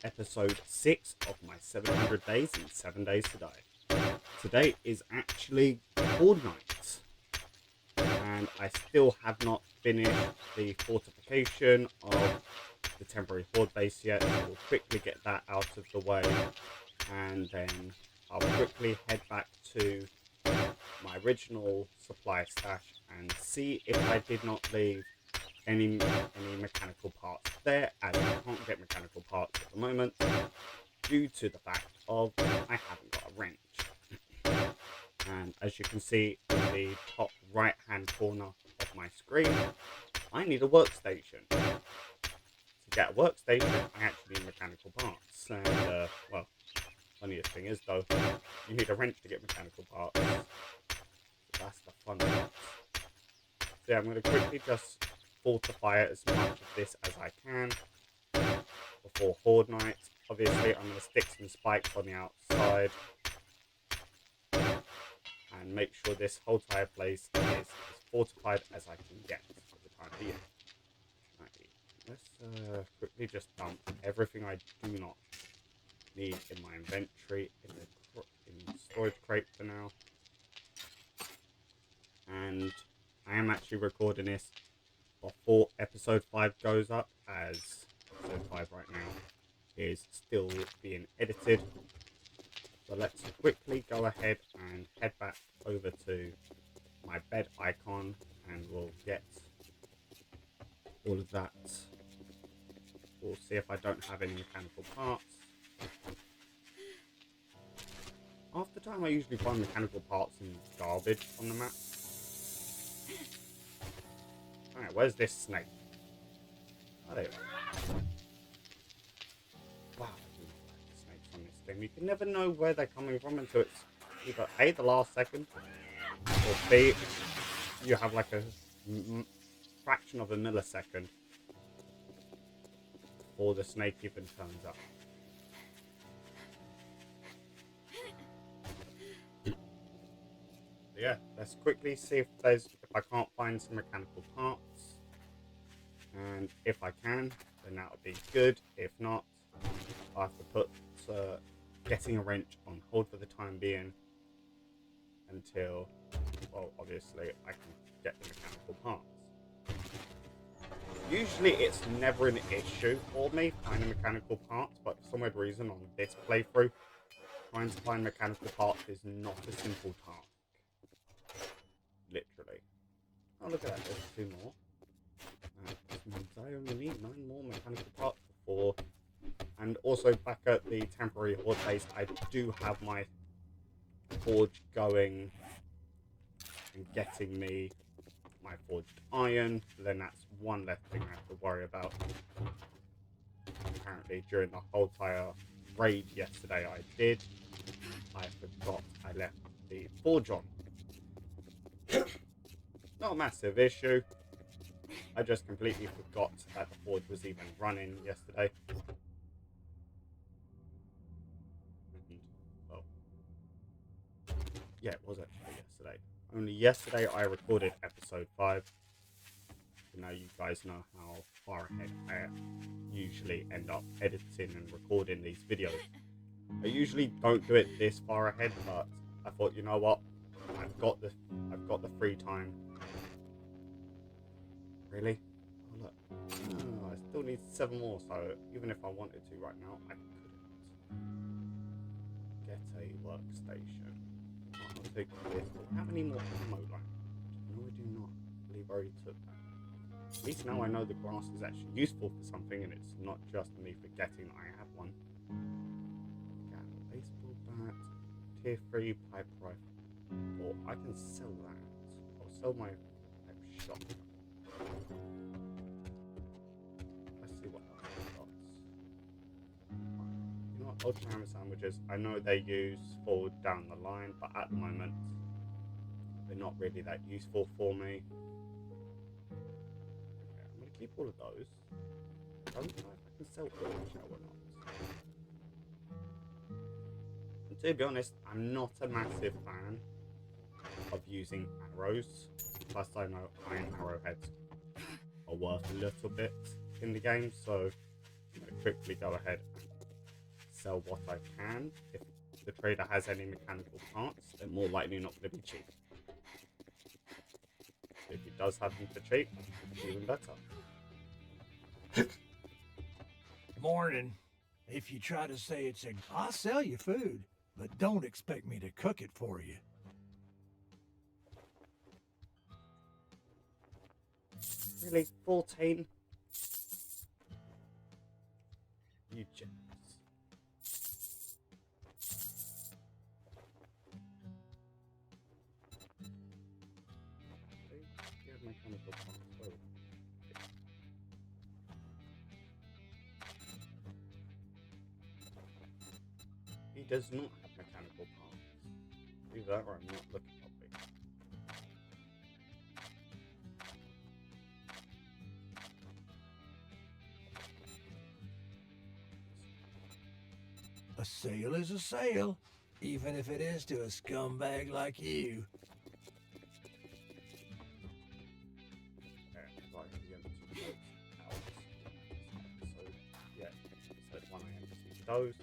episode 6 of my 700 days in 7 days today. Today is actually Horde Night, and I still have not finished the fortification of the temporary Horde base yet. We'll quickly get that out of the way, and then I'll quickly head back to my original supply stash and see if I did not leave any mechanical parts there, as I can't get mechanical parts at the moment due to the fact of I haven't got a wrench. And as you can see in the top right hand corner of my screen, I need a workstation. To get a workstation, I actually need mechanical parts. And well, funniest thing is though, you need a wrench to get mechanical parts. So that's the fun part. So yeah, I'm going to quickly just fortify as much of this as I can before Horde Night. Obviously, I'm going to stick some spikes on the outside and make sure this whole entire place is as fortified as I can get for the time being. Right, let's quickly just dump everything I do not need in my inventory in the storage crate for now. And I am actually recording this before episode 5 goes up, as episode 5 right now is still being edited. So let's quickly go ahead and head back over to my bed icon and we'll get all of that. We'll see if I don't have any mechanical parts. Half the time I usually find mechanical parts in garbage on the map. Alright, where's this snake? Oh, there you are. Wow, I do not like the snakes on this thing. You can never know where they're coming from until it's either A, the last second, or B, you have like a fraction of a millisecond before the snake even turns up. Yeah, let's quickly see if I can't find some mechanical parts. And if I can, then that would be good. If not, I have to put getting a wrench on hold for the time being until, well, obviously I can get the mechanical parts. Usually it's never an issue for me finding mechanical parts, but for some weird reason on this playthrough, trying to find mechanical parts is not a simple task. Literally. Oh, look at that, there's 2 more. This means I only need 9 more mechanical parts before. And also back at the temporary Horde base, I do have my forge going and getting me my forged iron. Then that's one less thing I have to worry about. Apparently during the whole entire raid yesterday I forgot I left the forge on. Not a massive issue. I just completely forgot that the forge was even running yesterday. And, well, yeah, it was actually yesterday. Only yesterday I recorded episode 5. So now you guys know how far ahead I usually end up editing and recording these videos. I usually don't do it this far ahead, but I thought, you know what? I've got the free time. Really? Oh look. Oh, I still need 7 more, so even if I wanted to right now, I couldn't. Get a workstation. I'll take this. Do we have any more ammo left? No, we do not. I believe I already took that. At least now I know the grass is actually useful for something and it's not just me forgetting I have one. Got a baseball bat, tier 3 pipe rifle. Or I can sell that. I'll sell my pipe shotgun. Let's see what else I've got. You know what, ultra hammer sandwiches, I know they use forward down the line, but at the moment they're not really that useful for me. Okay, I'm going to keep all of those. I don't know if I can sell all of them or not. And to be honest, I'm not a massive fan of using arrows. Plus I know iron arrowheads are worth a little bit in the game, so I'm going to quickly go ahead and sell what I can. If the trader has any mechanical parts, they're more likely not going to be cheap. If he does have them for cheap, even better. Morning. If you try to say it's a... I'll sell you food, but don't expect me to cook it for you. Really? 14? You gems. You have mechanical parts. Oh. He does not have mechanical parts. Either that or I'm not looking properly. A sale is a sale, even if it is to a scumbag like you. Right, the empty out. So, yeah, so one I empty those.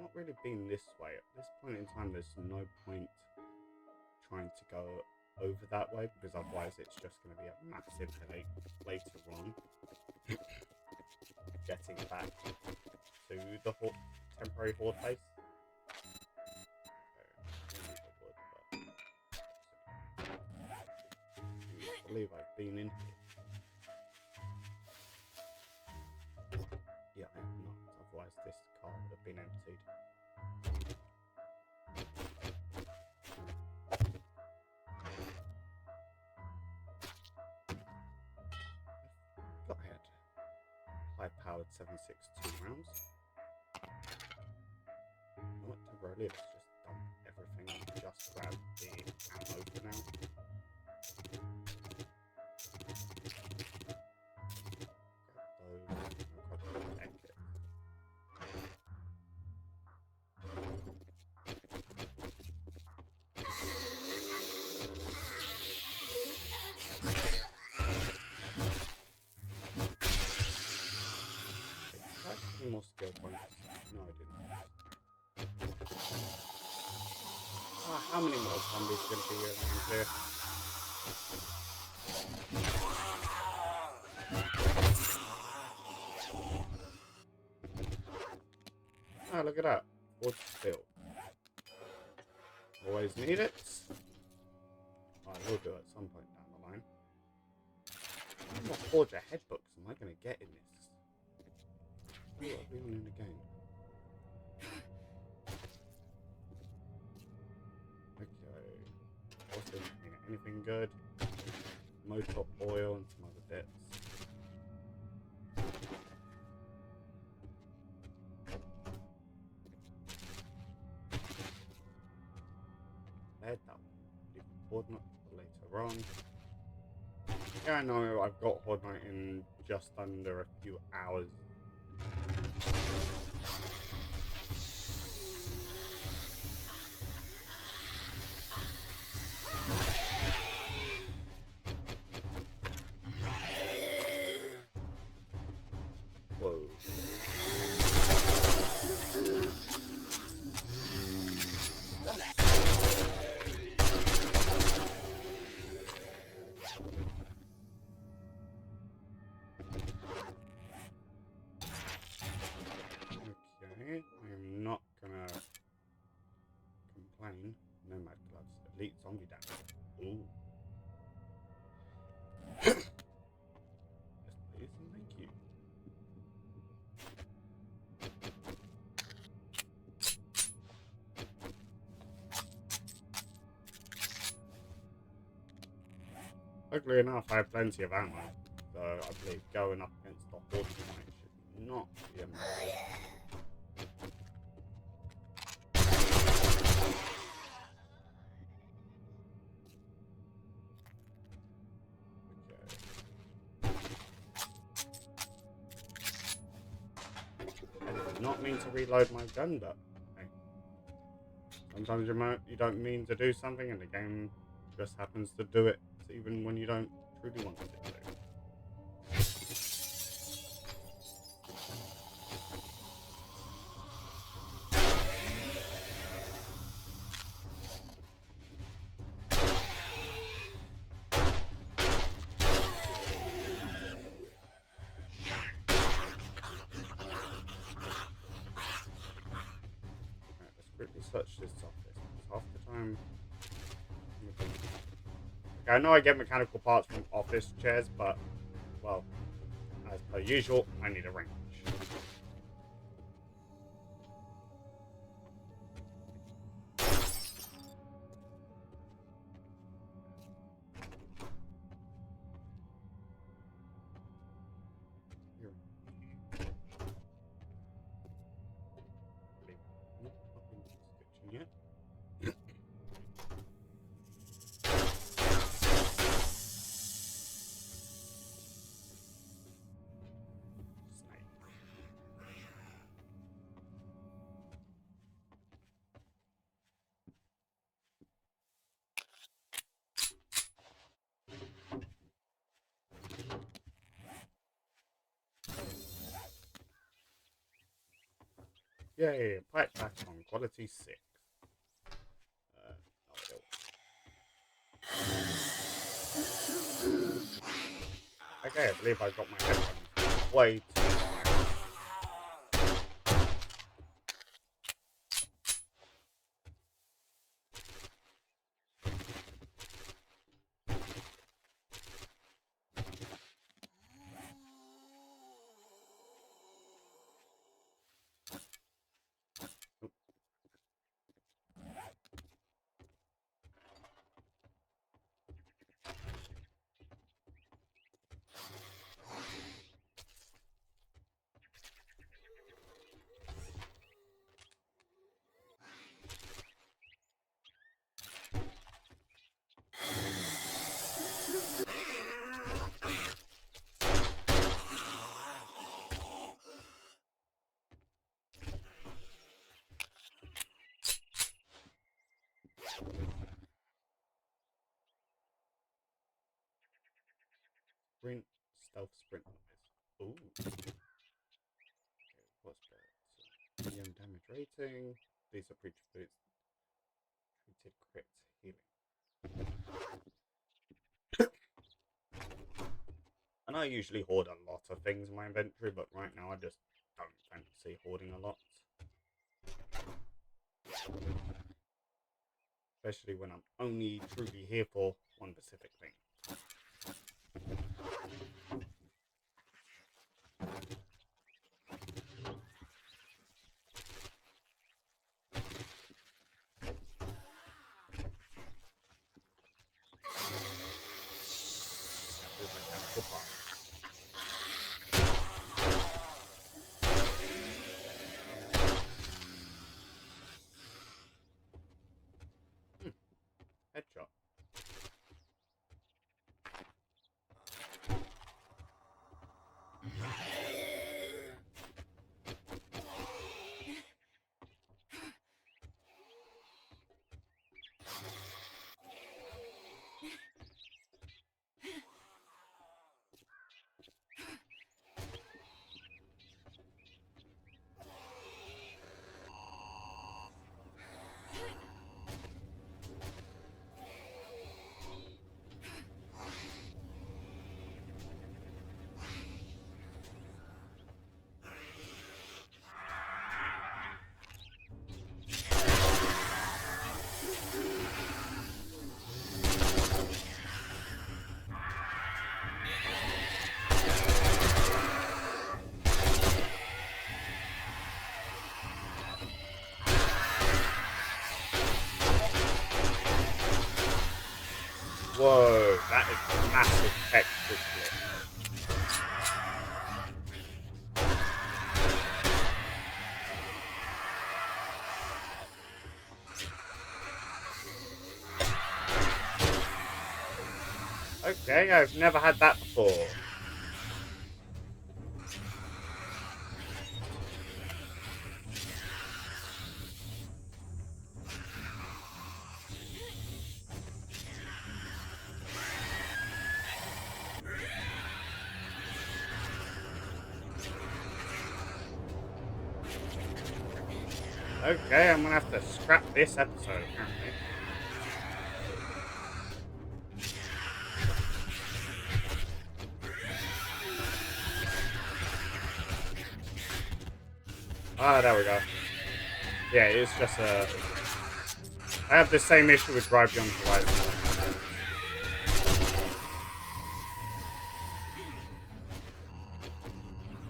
Not really been this way. At this point in time, there's no point trying to go over that way because otherwise it's just going to be a massive headache later on. Getting back to the temporary horde base. I believe I've been in here. Yeah, I have not. Otherwise, this car would have been emptied. I thought I had high-powered 7.62 rounds. Not temporarily, let's just dump everything and just grab the ammo for now. Grab those, and grab the exit. Any more skill points? No, I didn't. How many more zombies are going to be around here? Oh, look at that. Forge steel. Always need it. I will do it at some point down the line. What forge ahead books am I going to get in this? What are we on in the game? Okay. Also, anything good? Motor oil and some other bits. Bed that will Horde Night later on. Yeah, I know I've got Horde Night in just under a few hours. Whoa. Okay, I'm not gonna complain. Nomad gloves, elite zombie damage. Ooh. Yes, please, and thank you. Luckily enough, I have plenty of ammo, so I believe going up against the Horde tonight should not be a mess. I did not mean to reload my gun, but hey, sometimes you don't mean to do something and the game just happens to do it even when you don't truly want it to. touch this office. Half the time. Okay, I know I get mechanical parts from office chairs, but, well, as per usual, I need a wrench. Not up into this kitchen yet. Yay, pipe back on quality 6. Okay, I believe I got my headphones way too high. Sprint, stealth sprint noise. Ooh. Okay, what's that? Medium damage rating. These are treated crit healing. And I usually hoard a lot of things in my inventory, but right now I just don't fancy hoarding a lot. Especially when I'm only truly here for one specific thing. Headshot. Whoa, that is a massive texture split. Okay, I've never had that before. Okay, I'm gonna have to scrap this episode, apparently. Ah, there we go. Yeah, it's just a I have the same issue with Drive Beyond Horizon.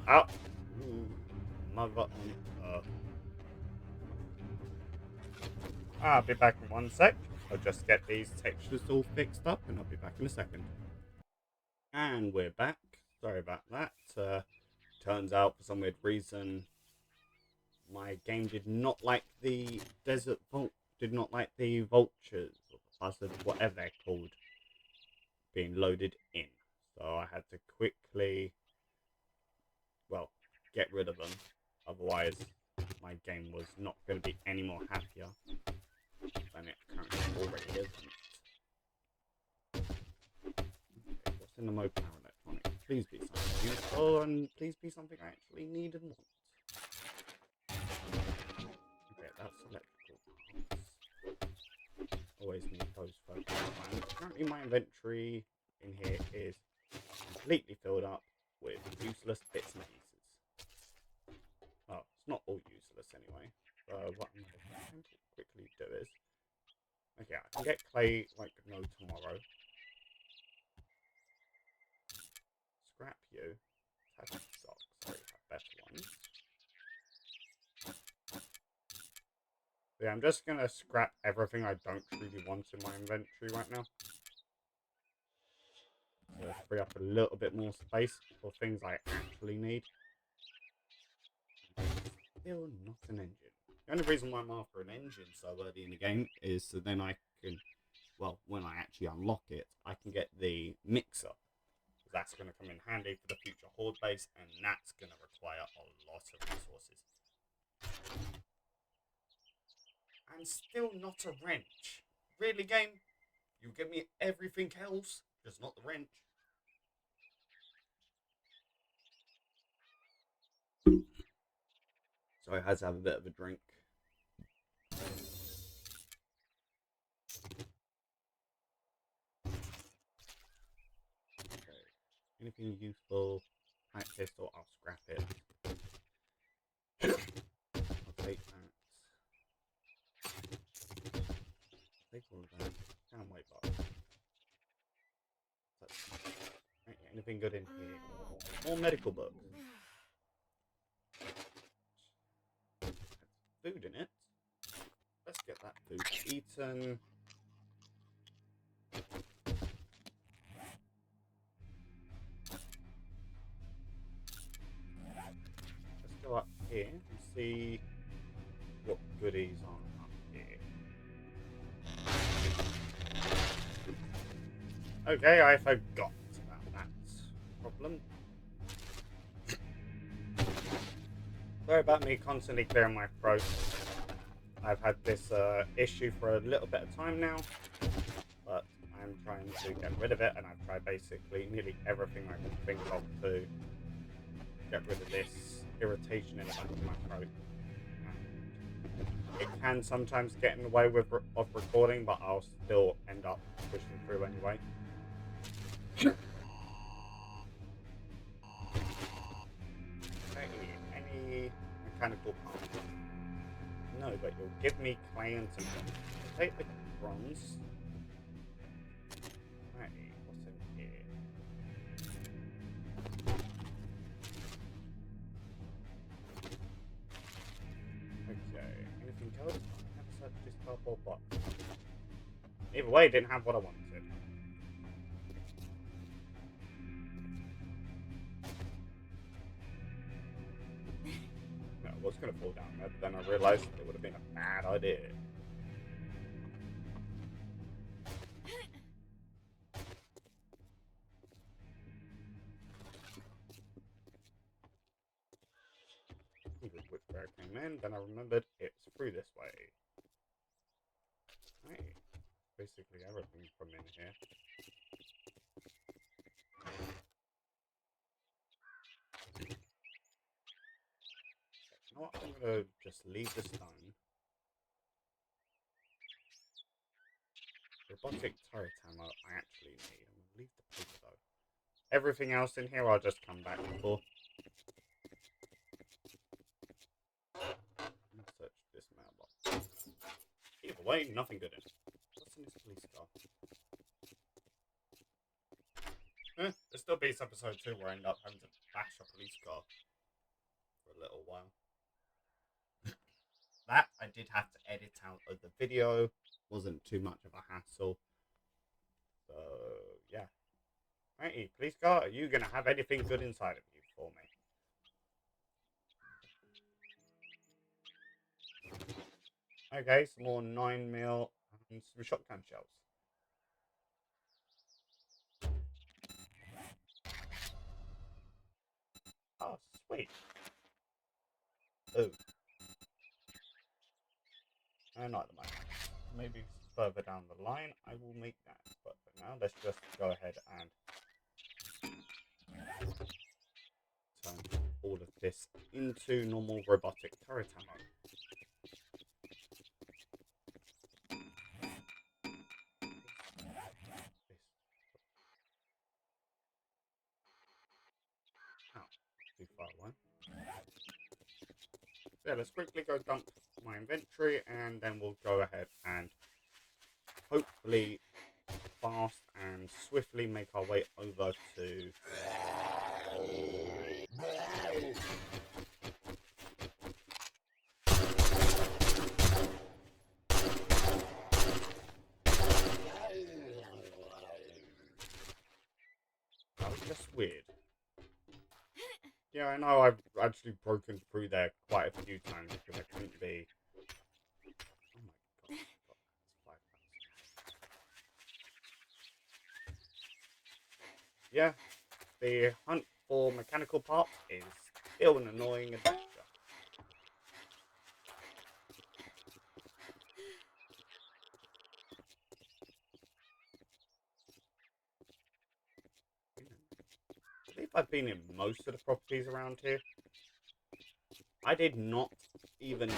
Oh! Mother. I'll be back in 1 sec. I'll just get these textures all fixed up and I'll be back in a second. And we're back. Sorry about that. Turns out, for some weird reason, my game did not like the desert vault, did not like the vultures, or the buzzards, whatever they're called, being loaded in. So I had to quickly, well, get rid of them. Otherwise, my game was not going to be any more happier than it currently already isn't. Okay, what's in the mode power electronics? Please be something useful, and please be something I actually need and want. Okay, that's electrical parts. Always need those first. Currently my inventory in here is completely filled up with useless bits and pieces. Oh, it's not all useless anyway. What I'm going to quickly do is... Okay, I can get clay like no tomorrow. Scrap you. Have socks. Sorry, have better ones. So yeah, I'm just going to scrap everything I don't really want in my inventory right now. So free up a little bit more space for things I actually need. Still not an engine. The only reason why I'm after an engine so early in the game is so then I can, well, when I actually unlock it, I can get the mixer. That's going to come in handy for the future Horde base, and that's going to require a lot of resources. And still not a wrench. Really, game? You give me everything else, just not the wrench. So I had to have a bit of a drink. Okay. Anything useful? Pipe pistol, I'll scrap it. I'll take that. Take all of that. Can't wait, but right, anything good in here? More medical books. Food in it. Let's get that food eaten. Let's go up here and see what goodies are up here. Okay, I forgot about that problem. Sorry about me constantly clearing my throat. I've had this issue for a little bit of time now, but I'm trying to get rid of it, and I've tried basically nearly everything I can think of to get rid of this irritation in the back of my throat. It can sometimes get in the way of recording, but I'll still end up pushing through anyway. Any mechanical parts? No, but you'll give me clay and some bronze. Take the bronze. Right, what's in here? Okay, anything else? I have such this cardboard box. Either way, it didn't have what I wanted. No, I was going to fall down there, but then I realised it would have been a bad idea. Which way I came in, then I remembered it's through this way. Right. Basically everything from in here. You know what? I'm gonna just leave the stone. Robotic turret ammo I actually need. I'm gonna leave the paper though. Everything else in here I'll just come back for. Search this mailbox. Either way, nothing good in it. What's in this police car? There's still Beast episode 2 where I end up having to bash a police car for a little while. That I did have to edit out of the video. Wasn't too much of a hassle. So, yeah. Hey, police car, are you going to have anything good inside of you for me? Okay, some more 9mm and some shotgun shells. Oh, sweet. Oh. Not at the moment. Maybe further down the line I will make that. But for now, let's just go ahead and turn all of this into normal robotic turret ammo. Too far away. Yeah, let's quickly go dump my inventory and then we'll go ahead and hopefully fast and swiftly make our way over to that was just weird. Yeah, I know I've actually broken through there quite a few times because I couldn't be. Oh my god, that's 5,000. Yeah, the hunt for mechanical parts is still an annoying adventure. I believe I've been in most of the properties around here. I did not even.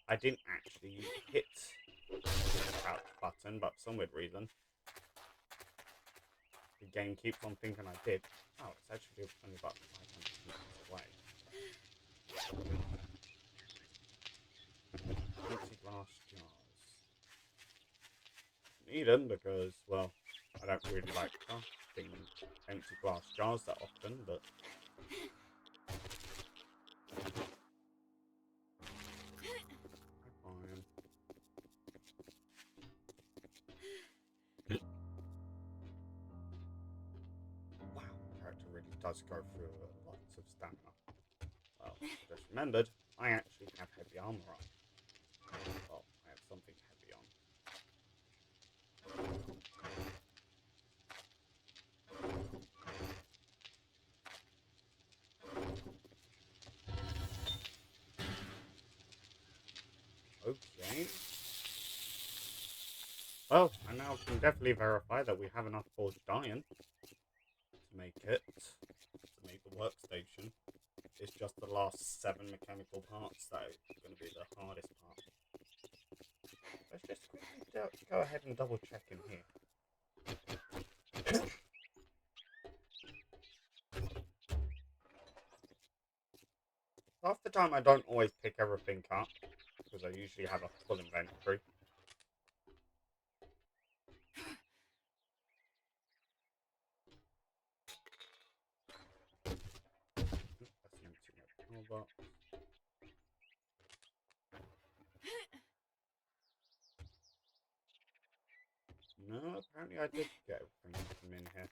I didn't actually hit the crouch button, but for some weird reason, the game keeps on thinking I did. Oh, it's actually only about 500 meters away. Empty glass jars. Need them because, well, I don't really like crafting empty glass jars that often, but fine. Wow, character really does go through lots of stamina. Well, I just remembered I actually have heavy armor on. Well, I have something heavy on. Okay. Well, I now can definitely verify that we have enough forged iron to make it, to make the workstation. It's just the last 7 mechanical parts that are going to be the hardest part. Let's just quickly go ahead and double check in here. Half the time I don't always pick everything up, because I usually have a full inventory. That's empty my box. No, apparently I did get everything from in here.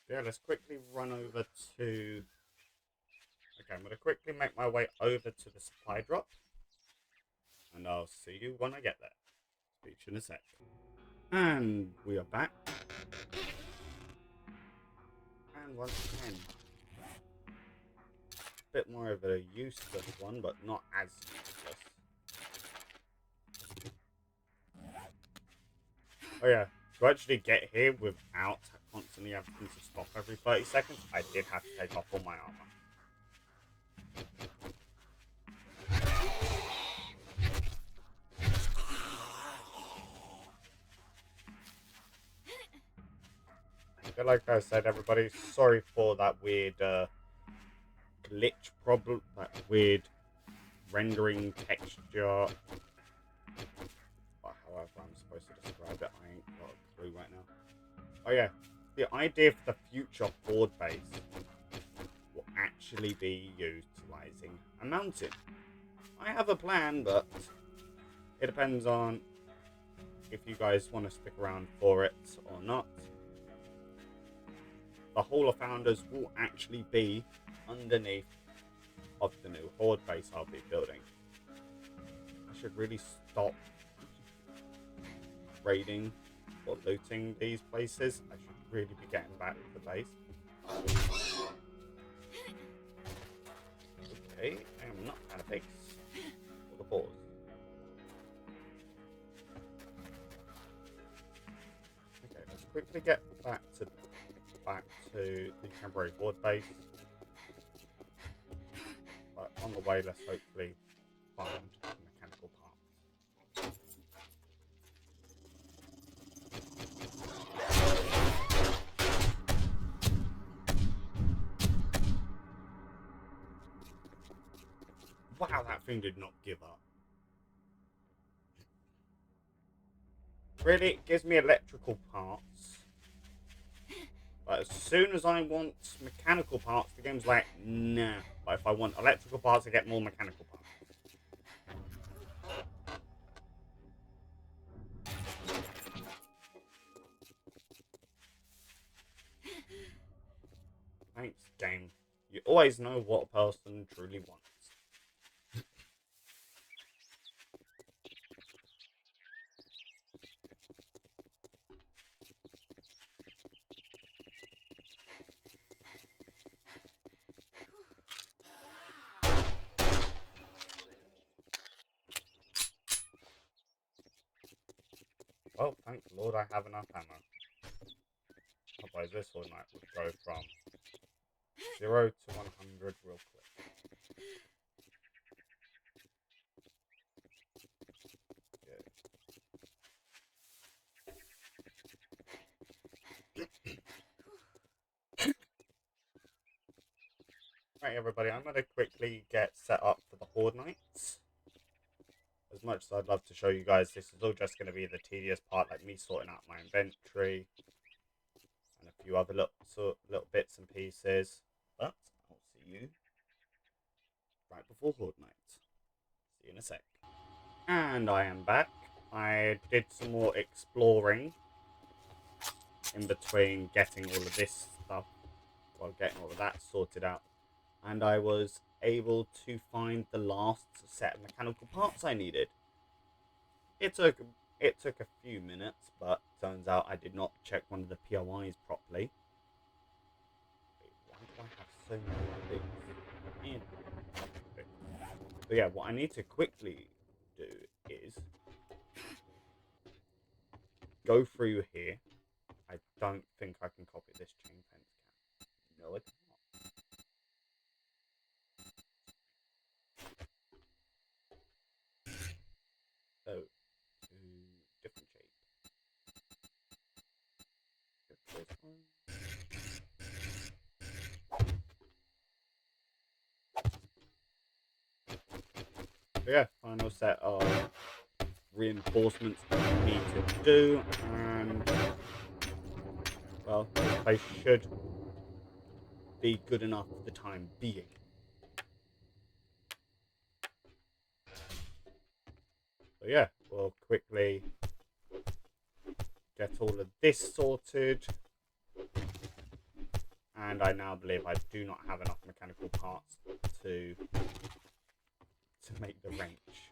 Yeah, let's quickly run over to... Okay, I'm going to quickly make my way over to the supply drop. And I'll see you when I get there. Speech in a sec. And we are back. And once again, a bit more of a useless one, but not as useless. Oh yeah, to actually get here without constantly having to stop every 30 seconds, I did have to take off all my armor. But like I said, everybody, sorry for that weird glitch problem, that weird rendering texture. Or however I'm supposed to describe it, I ain't got a clue right now. Oh yeah, the idea for the future Horde base will actually be utilizing a mountain. I have a plan, but it depends on if you guys want to stick around for it or not. The Hall of Founders will actually be underneath of the new Horde base I'll be building. I should really stop raiding or looting these places. I should really be getting back to the base. Okay, I am not at a base. For the pause. Okay, let's quickly get back to the temporary Horde base. But on the way, let's hopefully find a mechanical part. Wow, that thing did not give up. Really, it gives me electrical parts. But as soon as I want mechanical parts, the game's like, nah. But if I want electrical parts, I get more mechanical parts. Thanks, game. You always know what a person truly wants. Well, thank the Lord I have enough ammo. Otherwise this Horde Night would go from 0 to 100 real quick. Right, everybody, I'm going to quickly get set up for the Horde Nights. As much as I'd love to show you guys, this is all just going to be the tedious part, like me sorting out my inventory and a few other little bits and pieces. But I'll see you right before Horde Night. See you in a sec. And I am back. I did some more exploring in between getting all of this stuff, well, getting all of that sorted out. And I was able to find the last set of mechanical parts I needed. It took a few minutes, but turns out I did not check one of the POIs properly. Wait, why do I have so many things in? So yeah, what I need to quickly do is go through here. I don't think I can copy this chain fence can. No, I can't. So, to different shape. This one. So yeah, final set of reinforcements I need to do, and well, this place should be good enough for the time being. So yeah, we'll quickly get all of this sorted. And I now believe I do not have enough mechanical parts to make the wrench.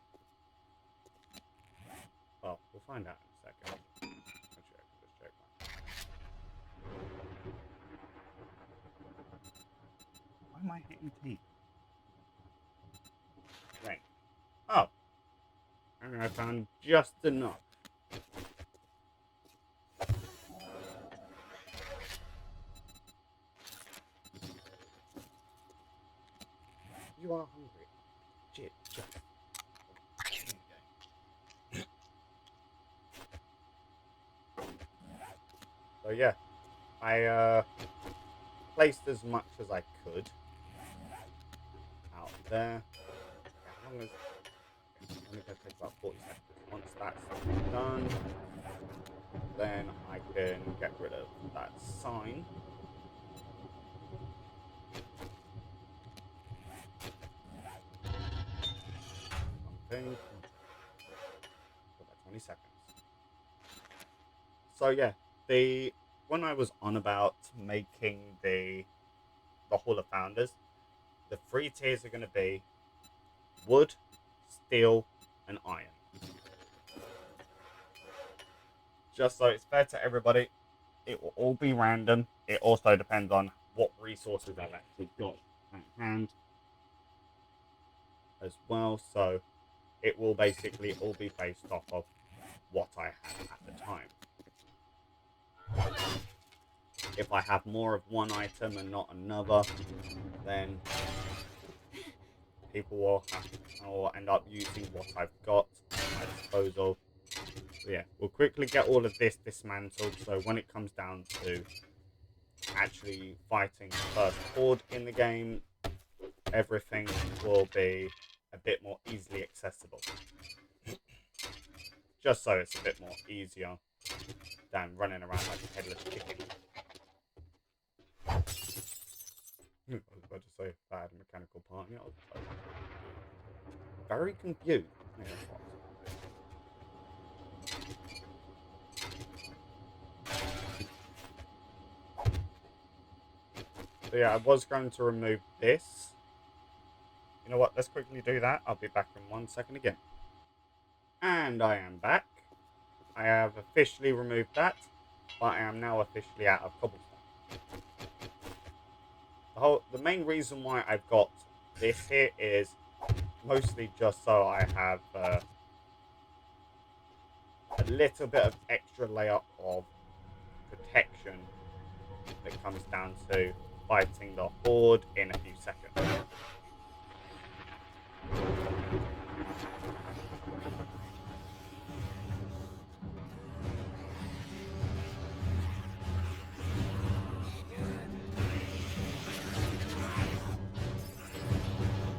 Well, we'll find out in a second. Actually, I can just check mine. Why am I hitting T? Right. Oh. And I found just enough. You are hungry. Shit. So yeah, I placed as much as I could out there. How long is it's only going to take about 40 seconds. Once that's done, then I can get rid of that sign. Something. About 20 seconds. So yeah, when I was on about making the Hall of Founders, the 3 tiers are going to be wood, steel, and iron. Just so it's fair to everybody, it will all be random. It also depends on what resources I've actually got at hand as well. So it will basically all be based off of what I have at the time. If I have more of one item and not another, then people will end up using what I've got at my disposal. So yeah, we'll quickly get all of this dismantled, so when it comes down to actually fighting the first horde in the game, everything will be a bit more easily accessible. Just so it's a bit more easier than running around like a headless chicken. I was about to say if I had a mechanical part, yeah, I was very confused. So yeah, I was going to remove this. You know what? Let's quickly do that. I'll be back in 1 second again. And I am back. I have officially removed that, but I am now officially out of cobblestone. The main reason why I've got this here is mostly just so I have a little bit of extra layer of protection that comes down to fighting the horde in a few seconds.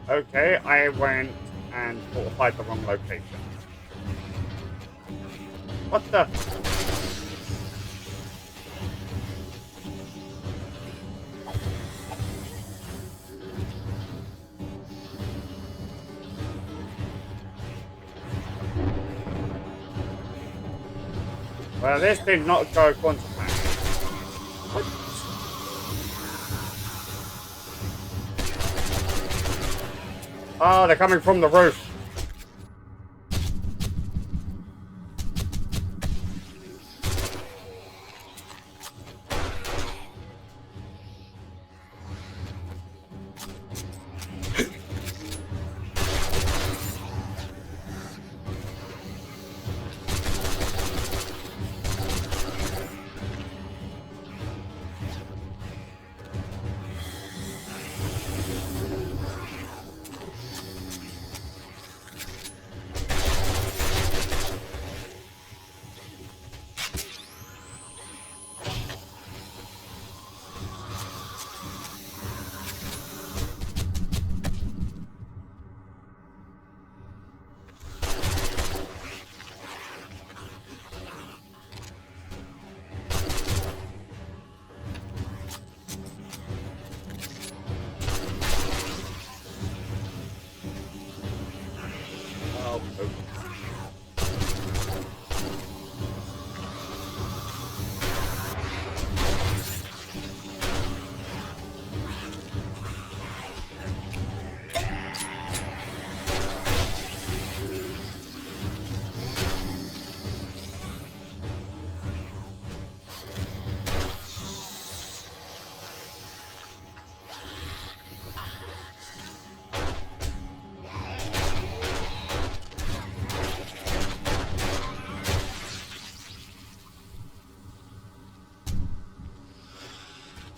Okay, I went and fortified the wrong location. What the? Well, this did not go according to plan. Oh, they're coming from the roof.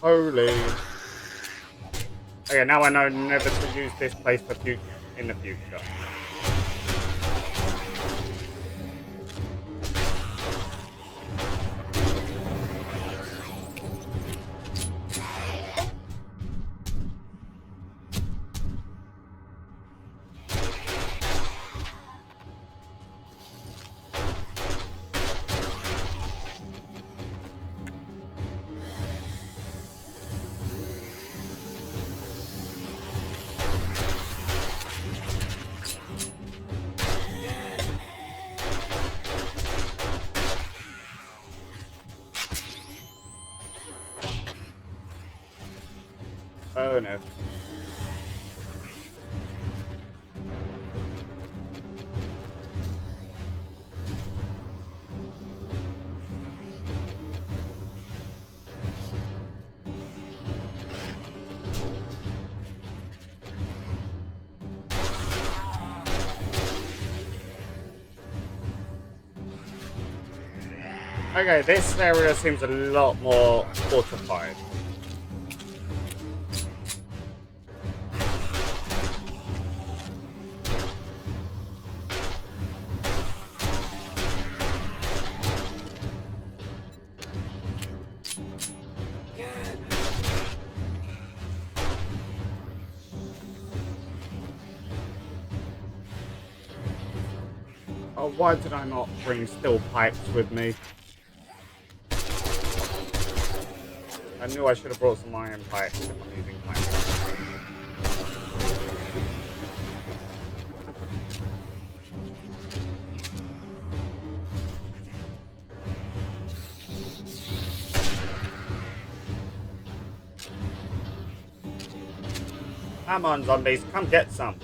Holy. Okay, now I know never to use this place for in the future. Oh no. Okay, this area seems a lot more fortified. Oh, why did I not bring steel pipes with me? I knew I should have brought some iron pipes if I'm using pipes. Come on, zombies, come get some.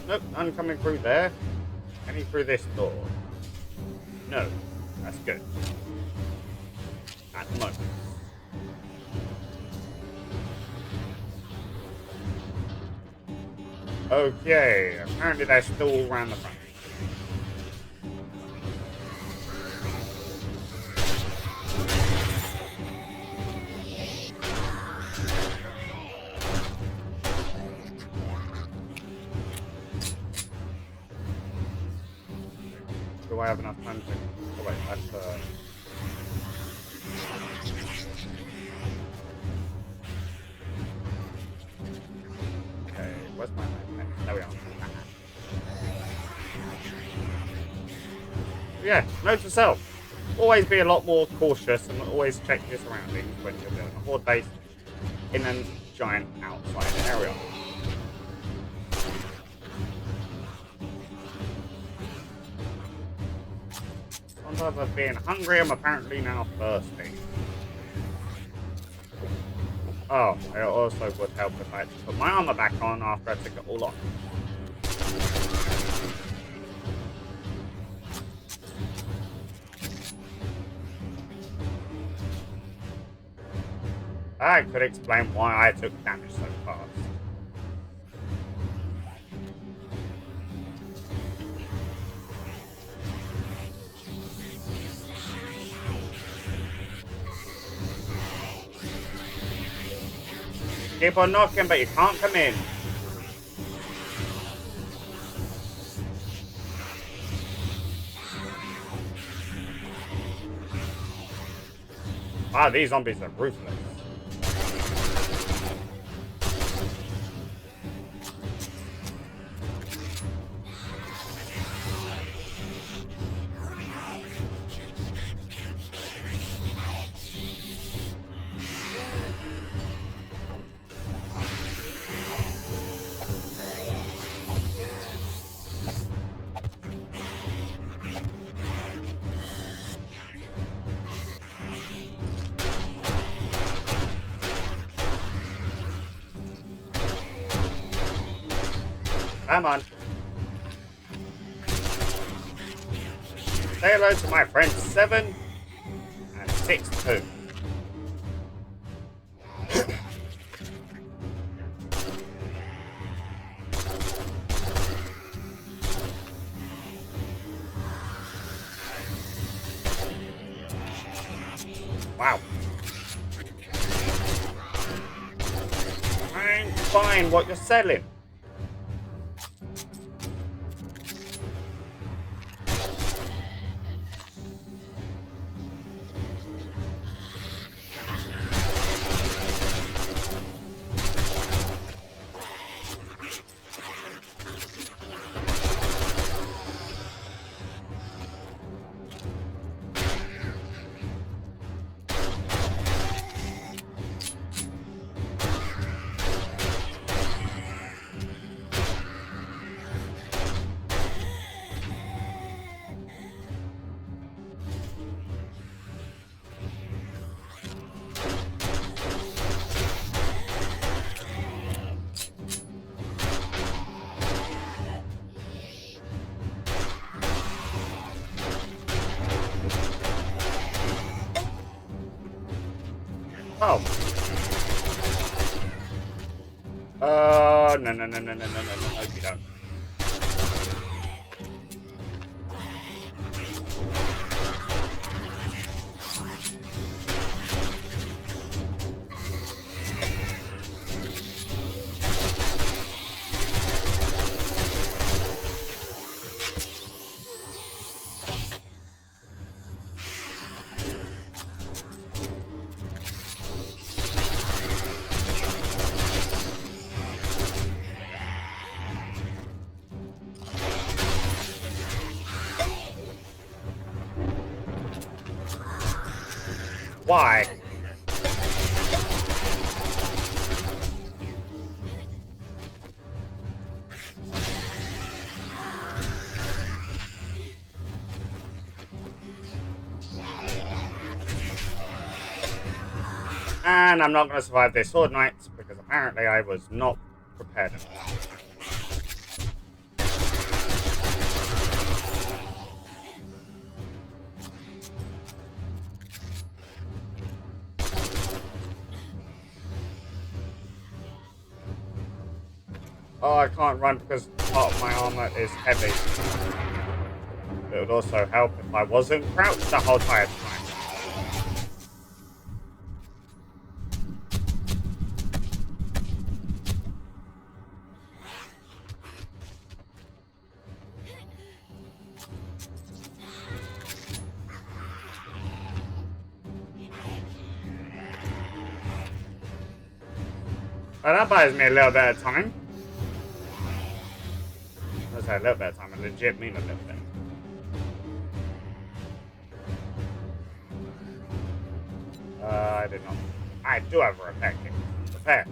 Nope, none coming through there. Any through this door? No, that's good. At the moment. Okay, apparently they're still all around the front. Do I have enough time to... Oh wait, that's okay, where's my map? There we are. Yeah, note to self. Always be a lot more cautious and always check your surroundings when you're building a horde base in a giant outside area. On top of being hungry, I'm apparently now thirsty. Oh, it also would help if I put my armor back on after I took it all off. That could explain why I took damage so fast. Keep on knocking, but you can't come in. Wow, these zombies are ruthless. Come on. Say hello to my friend 7. 6 too. Wow. I ain't buying what you're selling. Oh. No, you don't. Why? And I'm not going to survive this Horde Night because apparently I was not prepared enough. Oh, I can't run because part of my armor is heavy. It would also help if I wasn't crouched the whole entire time. Well, that buys me a little bit of time. I say a little bit of time, I legit mean a little bit. I did not. I do have a repair kit. Repair.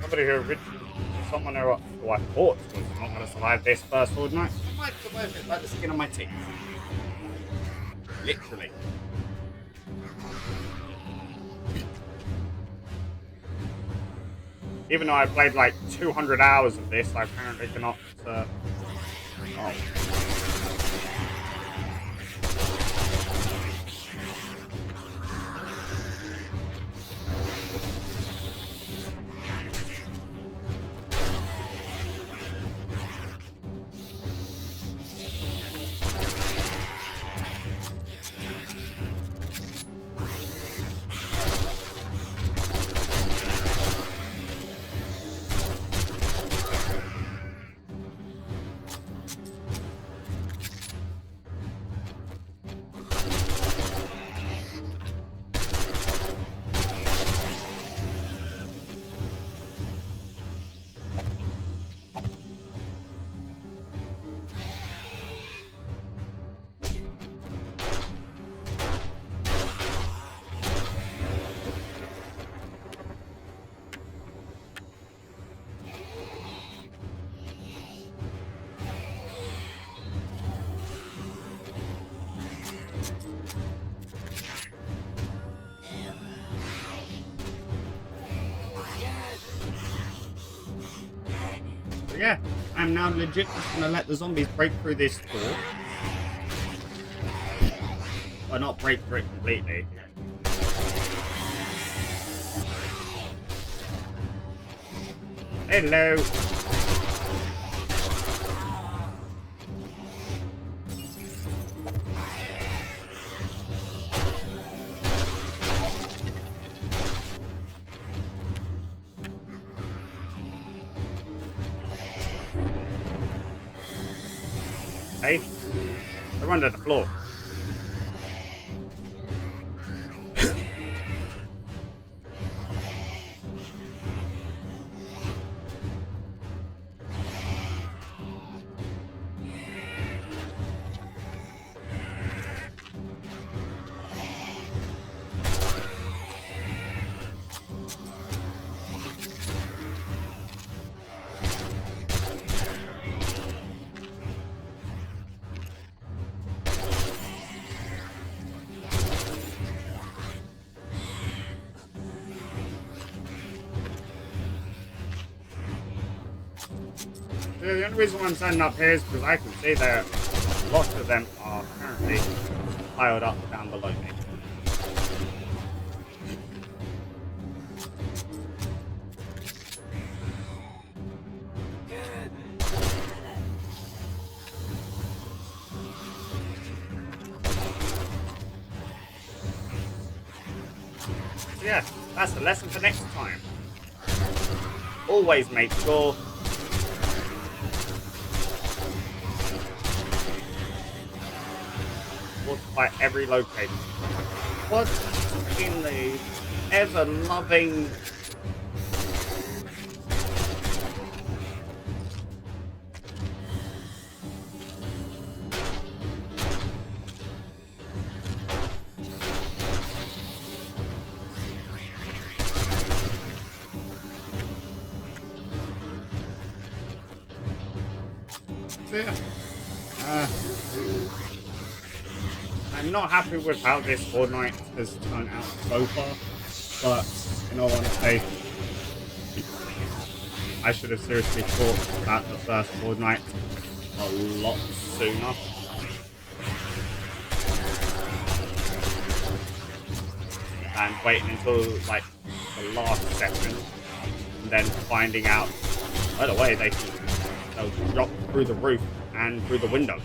Somebody who someone who I thought was not going to survive this first Horde Night might survive it like the skin on my teeth. Literally. Even though I played like 200 hours of this, I apparently cannot. Oh. I'm now legit just gonna let the zombies break through this door. Or not break through it completely. Hello. Hey, they're under the floor. The only reason why I'm standing up here is because I can see that lots of them are currently piled up down below me. So yeah, that's the lesson for next time. Always make sure fortify every location. What in the ever-loving I'm not happy with how this Horde Night has turned out so far, but in all honesty, I should have seriously thought about the first Horde Night a lot sooner. And waiting until like the last second, and then finding out, by the way, they'll drop through the roof and through the window.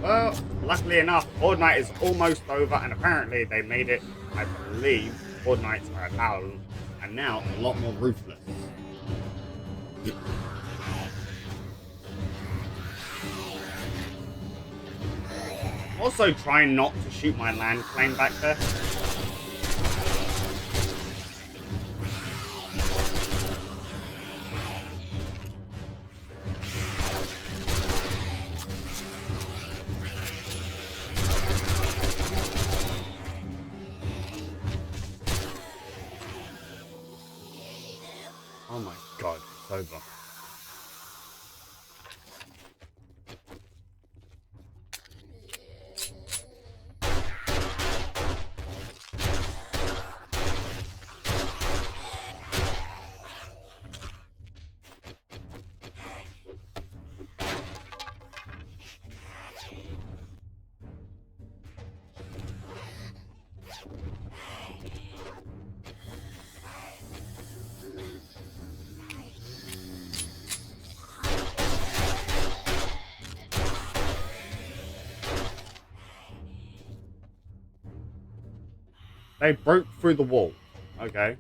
Well, luckily enough, Horde Night is almost over, and apparently they made it, I believe, Horde Nights are allowed, and now a lot more ruthless. Also trying not to shoot my land plane back there. Oh my god, it's over. They broke through the wall. Okay.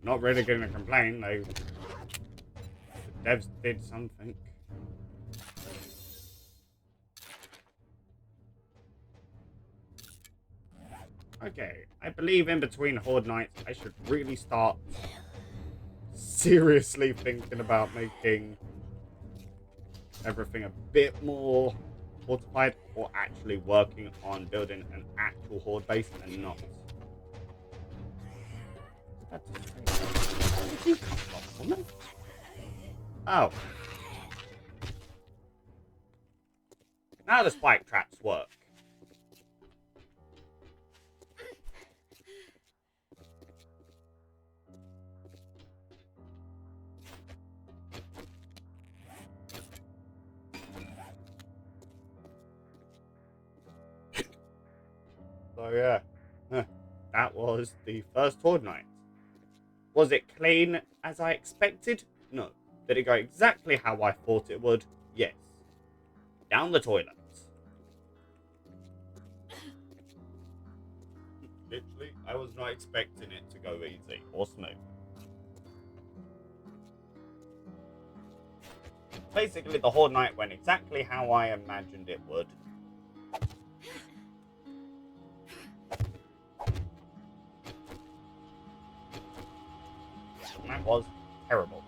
Not really gonna complain. The devs did something. Okay, I believe in between Horde Nights, I should really start seriously thinking about making everything a bit more fortified, or actually working on building an actual Horde base and not. Where did you come from, woman? Oh. Now the spike traps work. So yeah, that was the first Horde Night. Was it clean as I expected? No. Did it go exactly how I thought it would? Yes. Down the toilet. Literally, I was not expecting it to go easy or smooth. Basically, the Horde Night went exactly how I imagined it would. And that was terrible.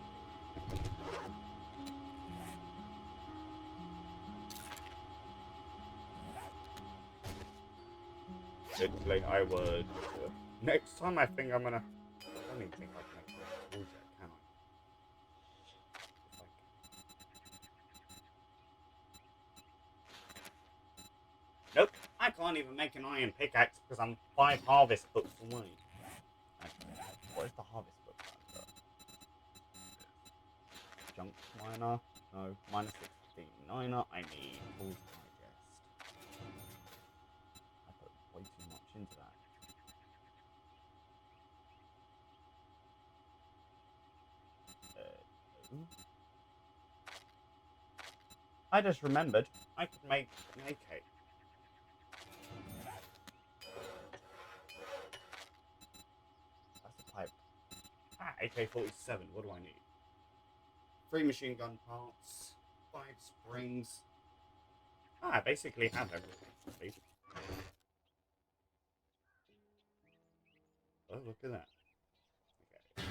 Literally, I would. Next time, I think I'm gonna. I don't even think I can make it towards it, can I? Nope, I can't even make an iron pickaxe because I'm 5 harvest books away. What is the harvest book under? Junk miner? No, minus 16. Niner, I need tools digest. I put way too much into that. I just remembered I could make an AK. That's a pipe. Ah, AK-47, what do I need? 3 machine gun parts, 5 springs. Ah, I basically have everything. Oh, look at that. Okay.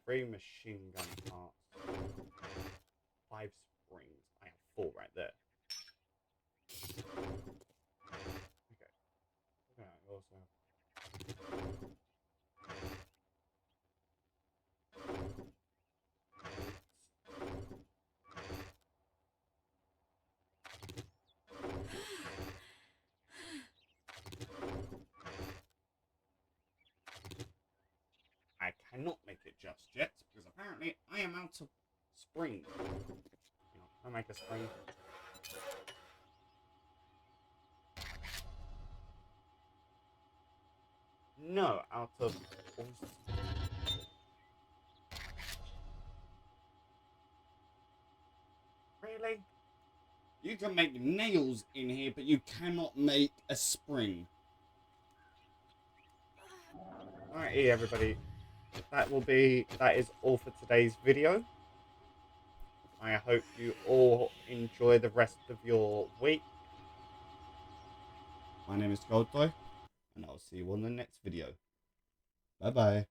3 machine gun parts, 5 springs. I have 4 right there. Okay. Yeah, I also have... I cannot make it just yet, because apparently I am out of spring. Can I make a spring? No, out of... Really? You can make nails in here, but you cannot make a spring. Alright, everybody. That is all for today's video. I hope you all enjoy the rest of your week. My name is Goldtoy, and I'll see you on the next video. Bye bye.